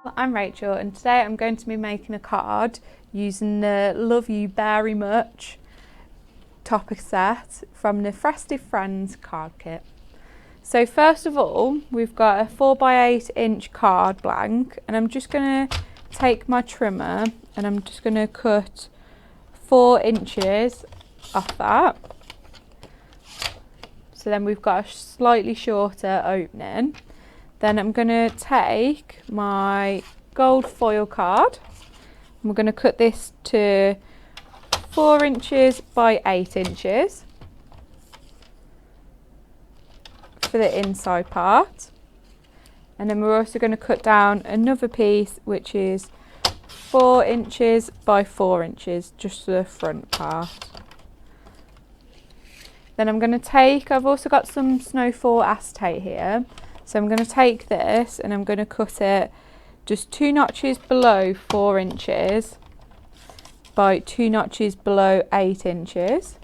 I'm Rachel and today I'm going to be making a card using the Love You Very Much topper set from the Festive Friends card kit. So first of all, we've got a 4x8 inch card blank, and I'm just going to take my trimmer and I'm just going to cut 4 inches off that. So then we've got a slightly shorter opening. Then I'm going to take my gold foil card and we're going to cut this to 4 inches by 8 inches for the inside part. And then we're also going to cut down another piece which is 4 inches by 4 inches just for the front part. Then I'm going to take, I've also got some snowfall acetate here. So I'm going to take this and I'm going to cut it just 2 notches below 4 inches by 2 notches below 8 inches.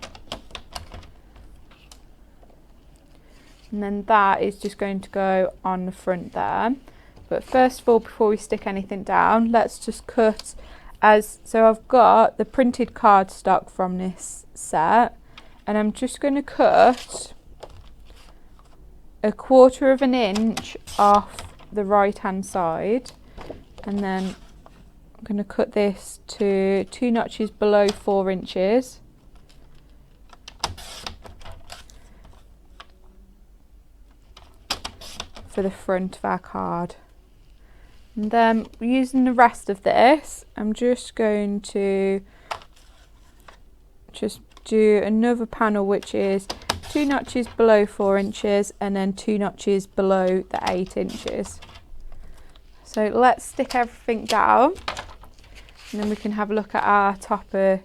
And then that is just going to go on the front there. But first of all, before we stick anything down, let's just cut so I've got the printed cardstock from this set, and I'm just going to cut 1/4 of an inch off the right hand side, and then I'm going to cut this to 2 notches below 4 inches. For the front of our card. And then using the rest of this, I'm just going to do another panel which is 2 notches below 4 inches and then 2 notches below the 8 inches. So let's stick everything down and then we can have a look at our topper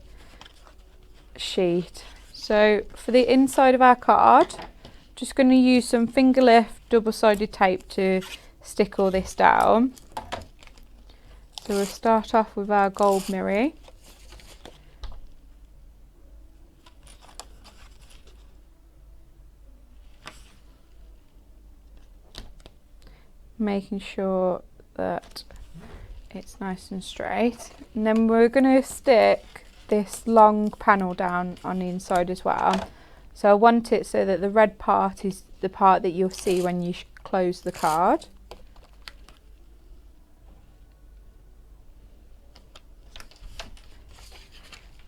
sheet. So for the inside of our card, just going to use some finger lift double-sided tape to stick all this down. So we'll start off with our gold mirror. Making sure that it's nice and straight. And then we're going to stick this long panel down on the inside as well. So I want it so that the red part is the part that you'll see when you close the card.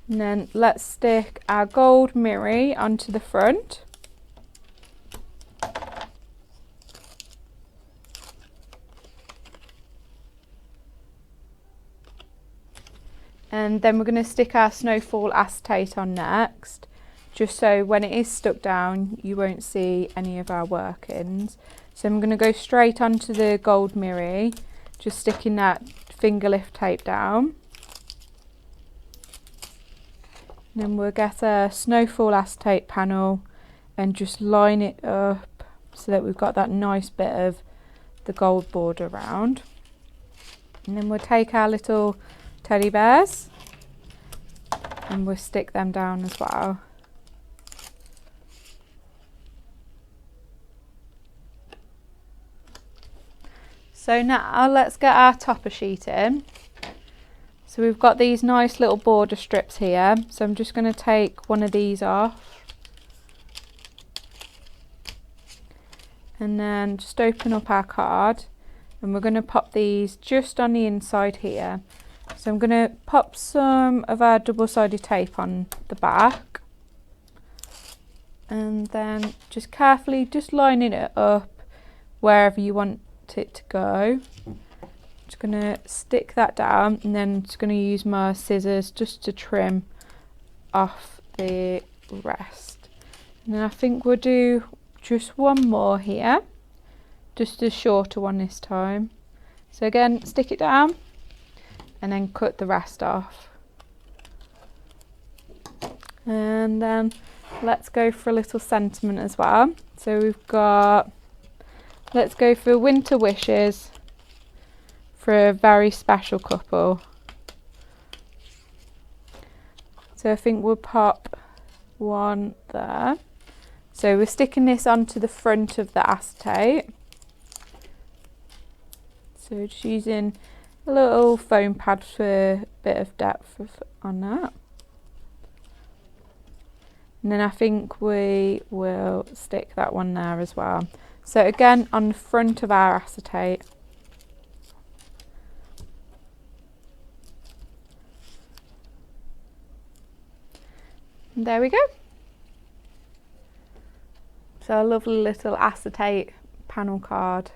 And then let's stick our gold mirror onto the front. And then we're going to stick our snowfall acetate on next, just so when it is stuck down you won't see any of our workings. So I'm going to go straight onto the gold mirror, just sticking that finger lift tape down. And then we'll get a snowfall acetate panel and just line it up so that we've got that nice bit of the gold border around. And then we'll take our little teddy bears and we'll stick them down as well. So now let's get our topper sheet in. So we've got these nice little border strips here, so I'm just going to take one of these off and then just open up our card, and we're going to pop these just on the inside here. So I'm going to pop some of our double-sided tape on the back and then just carefully just lining it up wherever you want it to go. Just going to stick that down and then just going to use my scissors just to trim off the rest. And then I think we'll do just one more here, just a shorter one this time. So again, stick it down and then cut the rest off. And then let's go for a little sentiment as well. So we've got, let's go for winter wishes for a very special couple. So I think we'll pop one there. So we're sticking this onto the front of the acetate. So just using a little foam pad for a bit of depth on that. And then I think we will stick that one there as well. So again, on the front of our acetate. And there we go. So a lovely little acetate panel card.